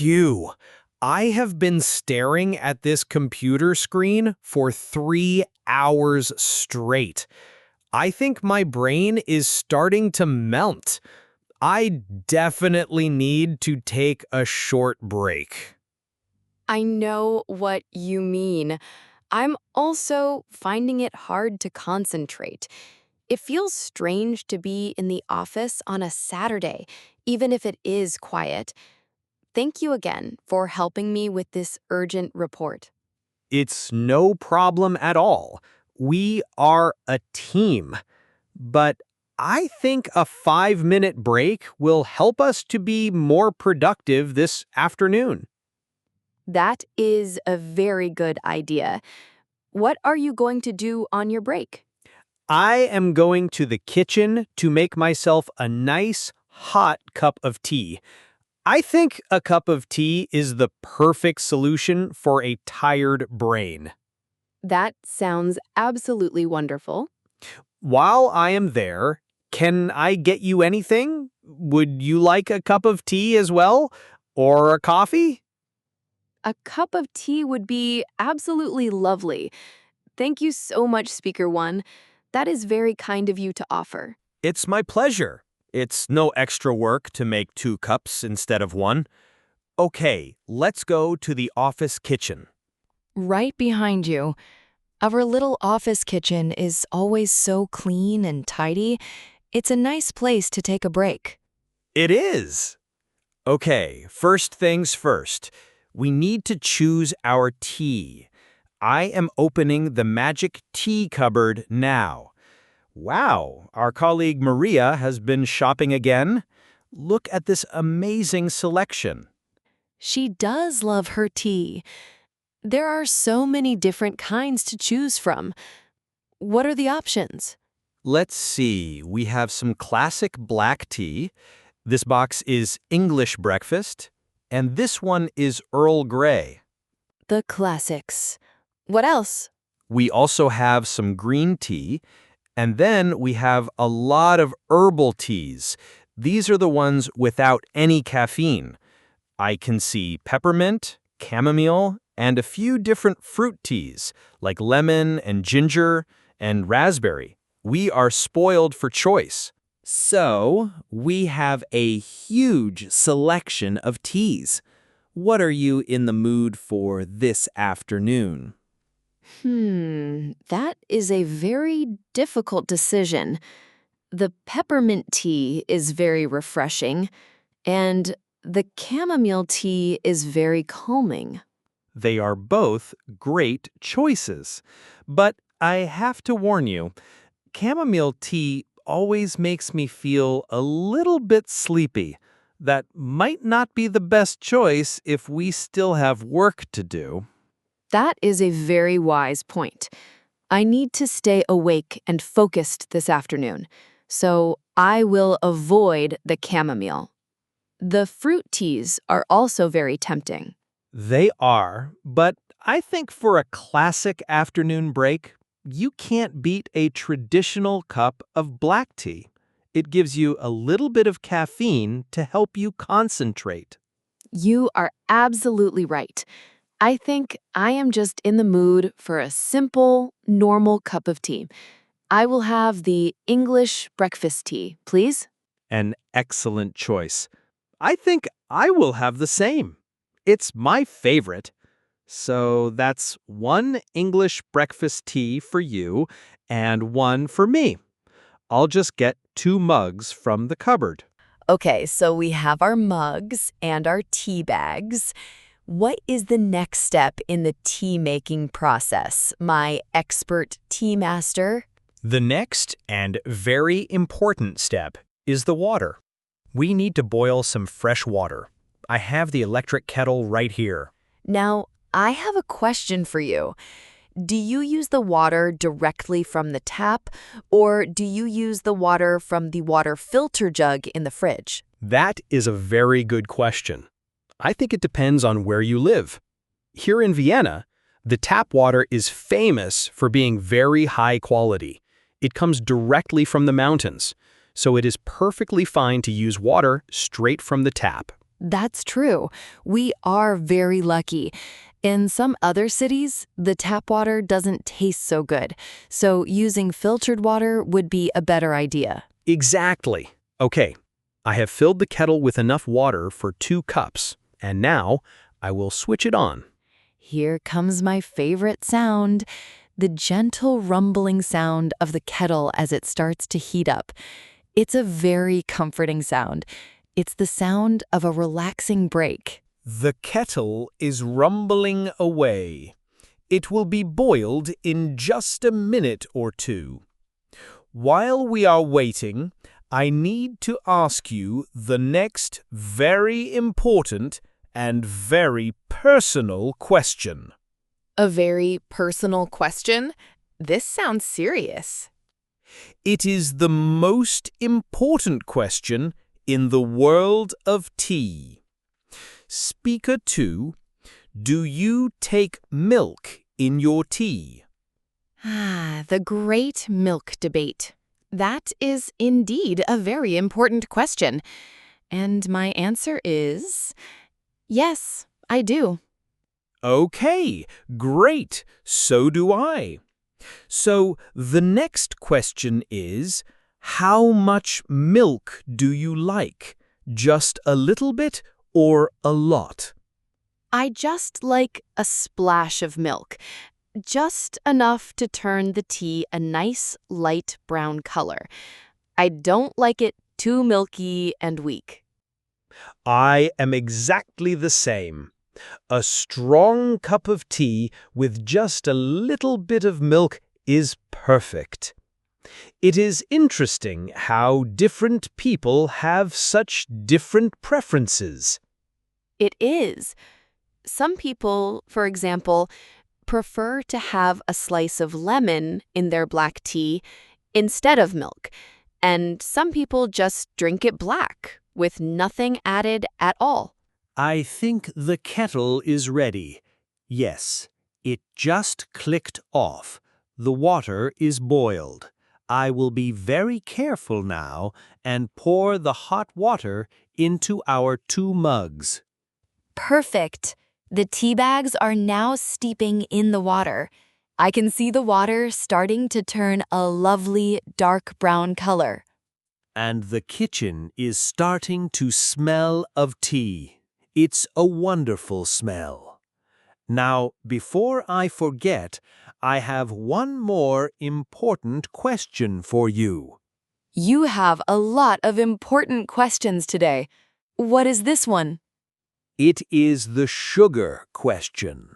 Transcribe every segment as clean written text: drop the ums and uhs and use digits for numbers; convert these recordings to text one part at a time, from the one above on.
Phew. I have been staring at this computer screen for 3 hours straight. I think my brain is starting to melt. I definitely need to take a short break. I know what you mean. I'm also finding it hard to concentrate. It feels strange to be in the office on a Saturday, even if it is quiet. Thank you again for helping me with this urgent report. It's no problem at all. We are a team. But I think a 5-minute break will help us to be more productive this afternoon. That is a very good idea. What are you going to do on your break? I am going to the kitchen to make myself a nice, hot cup of tea. I think a cup of tea is the perfect solution for a tired brain. That sounds absolutely wonderful. While I am there, can I get you anything? Would you like a cup of tea as well? Or a coffee? A cup of tea would be absolutely lovely. Thank you so much, Speaker One. That is very kind of you to offer. It's my pleasure. It's no extra work to make 2 cups instead of one. Okay, let's go to the office kitchen. Right behind you. Our little office kitchen is always so clean and tidy. It's a nice place to take a break. It is. Okay, first things first. We need to choose our tea. I am opening the magic tea cupboard now. Wow, our colleague Maria has been shopping again. Look at this amazing selection. She does love her tea. There are so many different kinds to choose from. What are the options? Let's see, we have some classic black tea. This box is English breakfast, and this one is Earl Grey. The classics. What else? We also have some green tea, and then we have a lot of herbal teas. These are the ones without any caffeine. I can see peppermint, chamomile, and a few different fruit teas, like lemon and ginger and raspberry. We are spoiled for choice. So, we have a huge selection of teas. What are you in the mood for this afternoon? That is a very difficult decision. The peppermint tea is very refreshing, and the chamomile tea is very calming. They are both great choices. But I have to warn you, chamomile tea always makes me feel a little bit sleepy. That might not be the best choice if we still have work to do. That is a very wise point. I need to stay awake and focused this afternoon, so I will avoid the chamomile. The fruit teas are also very tempting. They are, but I think for a classic afternoon break, you can't beat a traditional cup of black tea. It gives you a little bit of caffeine to help you concentrate. You are absolutely right. I think I am just in the mood for a simple, normal cup of tea. I will have the English breakfast tea, please. An excellent choice. I think I will have the same. It's my favorite. So that's one English breakfast tea for you and one for me. I'll just get 2 mugs from the cupboard. Okay, so we have our mugs and our tea bags. What is the next step in the tea making process, my expert tea master? The next and very important step is the water. We need to boil some fresh water. I have the electric kettle right here. Now, I have a question for you. Do you use the water directly from the tap, or do you use the water from the water filter jug in the fridge? That is a very good question. I think it depends on where you live. Here in Vienna, the tap water is famous for being very high quality. It comes directly from the mountains, so it is perfectly fine to use water straight from the tap. That's true. We are very lucky. In some other cities, the tap water doesn't taste so good, so using filtered water would be a better idea. Exactly. Okay, I have filled the kettle with enough water for 2 cups, and now I will switch it on. Here comes my favorite sound, the gentle rumbling sound of the kettle as it starts to heat up. It's a very comforting sound. It's the sound of a relaxing break. The kettle is rumbling away. It will be boiled in just a minute or two. While we are waiting, I need to ask you the next very important and very personal question. A very personal question? This sounds serious. It is the most important question in the world of tea. Speaker 2, do you take milk in your tea? The great milk debate. That is indeed a very important question. And my answer is yes, I do. Okay, great. So do I. So the next question is, how much milk do you like? Just a little bit or a lot? I just like a splash of milk, just enough to turn the tea a nice light brown color. I don't like it too milky and weak. I am exactly the same. A strong cup of tea with just a little bit of milk is perfect. It is interesting how different people have such different preferences. It is. Some people, for example, prefer to have a slice of lemon in their black tea instead of milk, and some people just drink it black with nothing added at all. I think the kettle is ready. Yes, it just clicked off. The water is boiled. I will be very careful now and pour the hot water into our 2 mugs. Perfect. The tea bags are now steeping in the water. I can see the water starting to turn a lovely dark brown color. And the kitchen is starting to smell of tea. It's a wonderful smell. Now, before I forget, I have one more important question for you. You have a lot of important questions today. What is this one? It is the sugar question.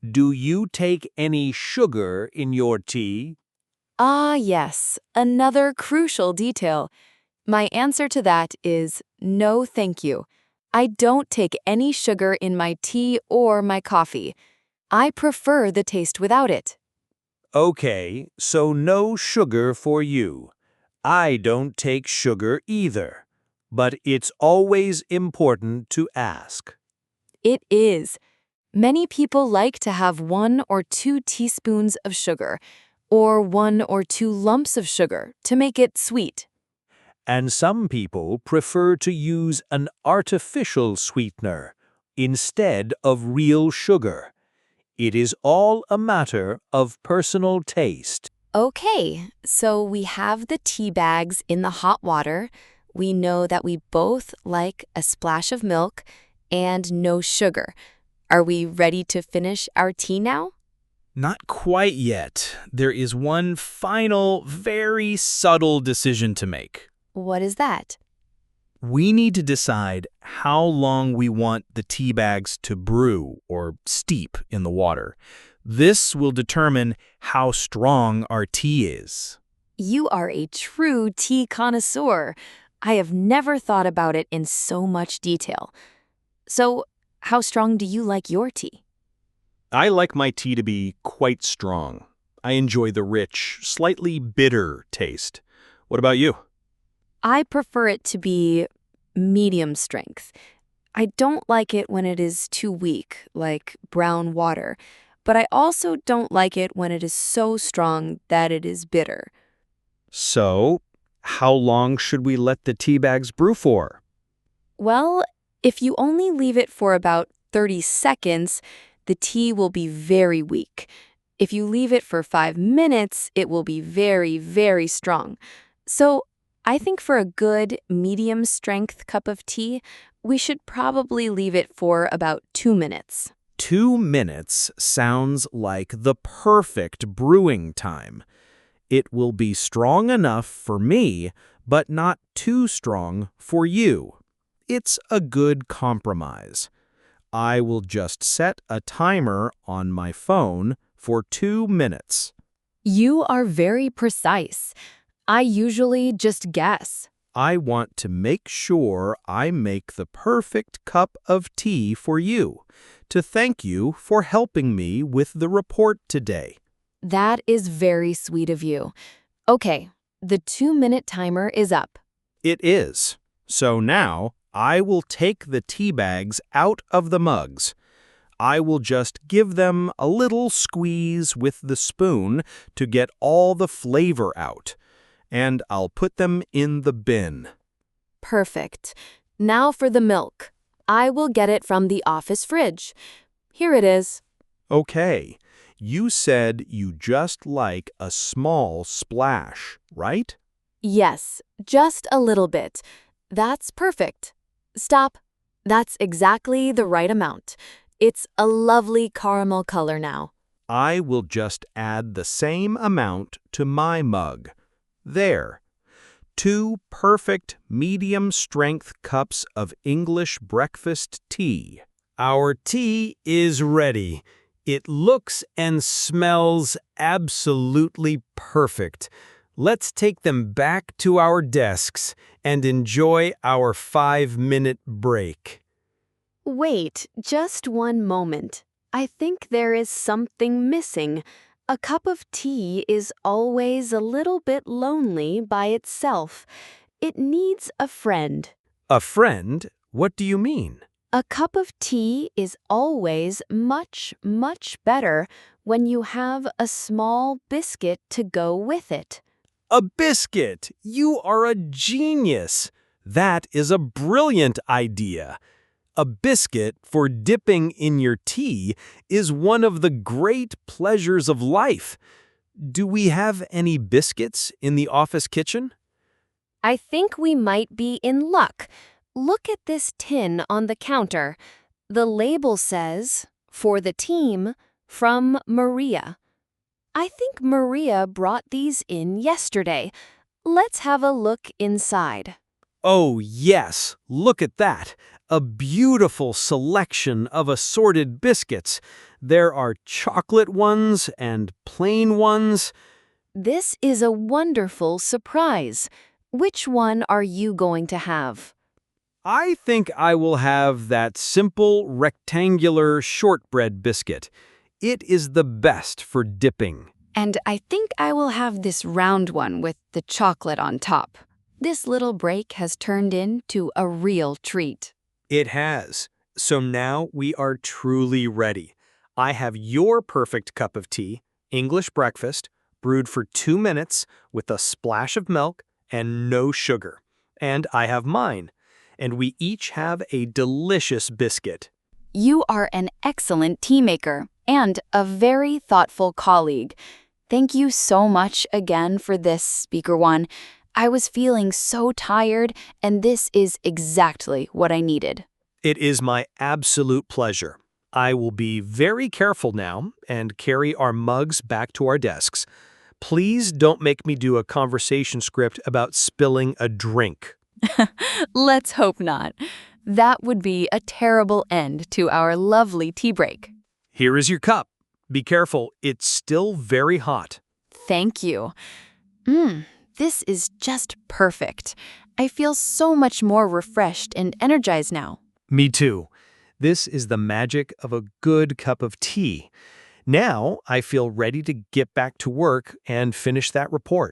Do you take any sugar in your tea? Ah, yes, another crucial detail. My answer to that is no, thank you. I don't take any sugar in my tea or my coffee. I prefer the taste without it. Okay, so no sugar for you. I don't take sugar either, but it's always important to ask. It is. Many people like to have 1 or 2 teaspoons of sugar, or 1 or 2 lumps of sugar to make it sweet. And some people prefer to use an artificial sweetener instead of real sugar. It is all a matter of personal taste. Okay, so we have the tea bags in the hot water. We know that we both like a splash of milk and no sugar. Are we ready to finish our tea now? Not quite yet. There is one final, very subtle decision to make. What is that? We need to decide how long we want the tea bags to brew or steep in the water. This will determine how strong our tea is. You are a true tea connoisseur. I have never thought about it in so much detail. So, how strong do you like your tea? I like my tea to be quite strong. I enjoy the rich, slightly bitter taste. What about you? I prefer it to be medium strength. I don't like it when it is too weak, like brown water, but I also don't like it when it is so strong that it is bitter. So, how long should we let the tea bags brew for? Well, If you only leave it for about 30 seconds, the tea will be very weak. If you leave it for 5 minutes, it will be very, very strong. So I think for a good medium strength cup of tea, we should probably leave it for about 2 minutes. 2 minutes sounds like the perfect brewing time. It will be strong enough for me, but not too strong for you. It's a good compromise. I will just set a timer on my phone for 2 minutes. You are very precise. I usually just guess. I want to make sure I make the perfect cup of tea for you, to thank you for helping me with the report today. That is very sweet of you. Okay, the 2-minute timer is up. It is. So now I will take the tea bags out of the mugs. I will just give them a little squeeze with the spoon to get all the flavor out, and I'll put them in the bin. Perfect. Now for the milk. I will get it from the office fridge. Here it is. Okay, you said you just like a small splash, right? Yes, just a little bit. That's perfect. Stop. That's exactly the right amount. It's a lovely caramel color now. I will just add the same amount to my mug. There. 2 perfect medium-strength cups of English breakfast tea. Our tea is ready. It looks and smells absolutely perfect. Let's take them back to our desks and enjoy our 5-minute break. Wait, just one moment. I think there is something missing. A cup of tea is always a little bit lonely by itself. It needs a friend. A friend? What do you mean? A cup of tea is always much, much better when you have a small biscuit to go with it. A biscuit! You are a genius! That is a brilliant idea. A biscuit for dipping in your tea is one of the great pleasures of life. Do we have any biscuits in the office kitchen? I think we might be in luck. Look at this tin on the counter. The label says, "For the team, from Maria." I think Maria brought these in yesterday. Let's have a look inside. Oh, yes. Look at that. A beautiful selection of assorted biscuits. There are chocolate ones and plain ones. This is a wonderful surprise. Which one are you going to have? I think I will have that simple rectangular shortbread biscuit. It is the best for dipping. And I think I will have this round one with the chocolate on top. This little break has turned into a real treat. It has. So now we are truly ready. I have your perfect cup of tea, English breakfast, brewed for 2 minutes with a splash of milk and no sugar. And I have mine. And we each have a delicious biscuit. You are an excellent tea maker and a very thoughtful colleague. Thank you so much again for this, Speaker One. I was feeling so tired, and this is exactly what I needed. It is my absolute pleasure. I will be very careful now and carry our mugs back to our desks. Please don't make me do a conversation script about spilling a drink. Let's hope not. That would be a terrible end to our lovely tea break. Here is your cup. Be careful, it's still very hot. Thank you. This is just perfect. I feel so much more refreshed and energized now. Me too. This is the magic of a good cup of tea. Now I feel ready to get back to work and finish that report.